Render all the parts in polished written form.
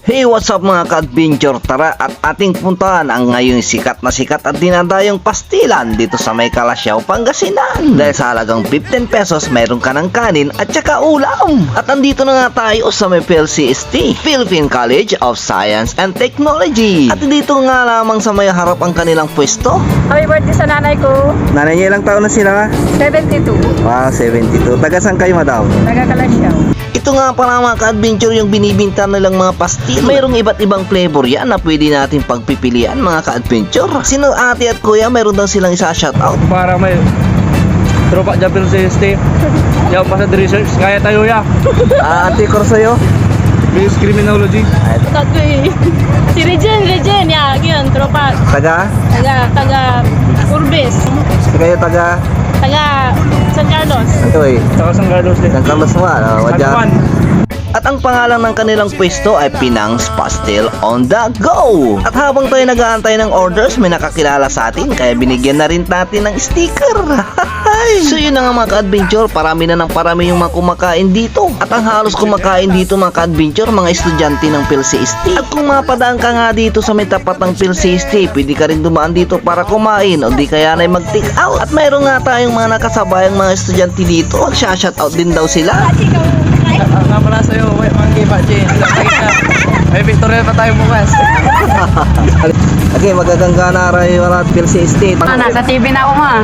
Hey, what's up mga ka-adventure? Tara at ating puntahan ang ngayon sikat na sikat at dinadayong pastilan dito sa may Kalasyaw, Pangasinan. Dahil sa halagang 15 pesos, mayroon ka ng kanin at saka ulam. At andito na nga tayo sa may PLCST, Philippine College of Science and Technology. At dito nga lamang sa may harap ang kanilang pwesto. Happy birthday sa nanay ko. Nanay niya, ilang taon na sila? 72. Wow, 72. Taga saan kayo, madam? Taga-Kalasyaw. Ito nga pala mga ka-adventure yung binibinta nilang mga pastil. Mayroong iba't ibang flavor yan na pwede natin pagpipilian mga ka-adventure. Sino ate at kuya, mayroon daw silang isa shoutout. Para may tropa dyan pero sa ST. Yaw pa sa research, kaya tayo ya. Ate Corsoyo. Base Criminology. Tatlo eh. Si Regen, ya, yun, tropa. Taga? Taga Urbis. Kayo taga? Taga San Carlos. Ito eh. Saka San Carlos din. San Carlos mo San Juan. At ang pangalan ng kanilang pwesto ay Pinang's Pastil on the Go. At habang tayo nag-aantay ng orders, may nakakilala sa atin kaya binigyan na rin natin ng sticker. So yun na nga mga ka-adventure, parami na ng parami yung mga kumakain dito. At ang halos kumakain dito mga ka-adventure, mga estudyante ng PLCST. At kung mapadaan ka nga dito sa may tapat ng PLCST, pwede ka rin dumaan dito para kumain o di kaya na mag-take out. At mayroon nga tayong mga nakasabayang mga estudyante dito. Magsha-shoutout din daw sila. Nga pala sa'yo, wait, mga kipa, Jane. May pictorial pa tayo bukas. Okay, magagangga na rin yung PLCST. Nasa TV na ako nga.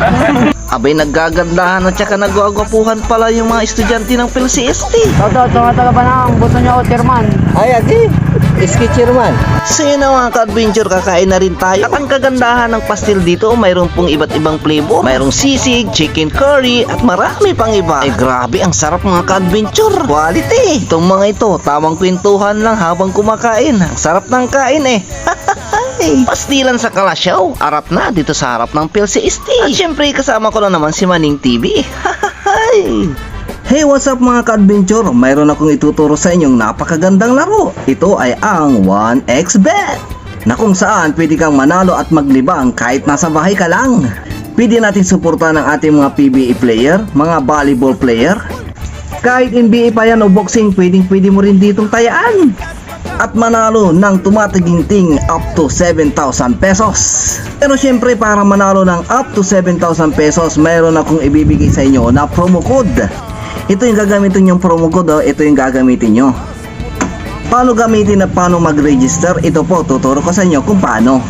Abay, naggagandahan at saka nagwagwapuhan pala yung mga estudyante ng PLCST. Toto, tumatala ba na ang buto niyo, Chairman? Ay, agi. Sketcherman. So yun na mga ka-adventure, kakain na rin tayo. At ang kagandahan ng pastil dito, mayroon pong iba't ibang flavor. Mayroong sisig, chicken curry, at marami pang iba. Ay grabe, ang sarap mga ka-adventure. Quality. Itong mga ito, tamang kwentuhan lang habang kumakain. Ang sarap ng kain eh. Pastilan sa Kalasyaw, arap na dito sa harap ng PLCST. At syempre kasama ko na naman si Maning TV. Hey, what's up mga ka-adventure? Mayroon akong ituturo sa inyong napakagandang laro. Ito ay ang 1xBet, na kung saan pwede kang manalo at maglibang kahit nasa bahay ka lang. Pwede natin suportahan ang ating mga PBA player, mga volleyball player. Kahit NBA pa yan o boxing, pwede mo rin ditong tayaan. At manalo ng tumataginting up to 7,000 pesos. Pero syempre para manalo ng up to 7,000 pesos, mayroon akong ibibigay sa inyo na promo code. Ito yung gagamitin yung promo code, ito yung gagamitin nyo. Paano gamitin at paano mag-register? Ito po, tuturo ko sa inyo kung paano.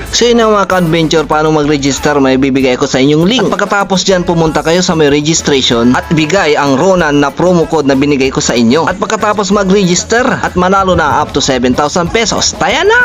So yun ang mga ka-adventure, paano mag-register, may bibigay ko sa inyong link. At pagkatapos dyan, pumunta kayo sa may registration at bigay ang Ronan na promo code na binigay ko sa inyo. At pagkatapos mag-register at manalo na up to 7,000 pesos, taya na!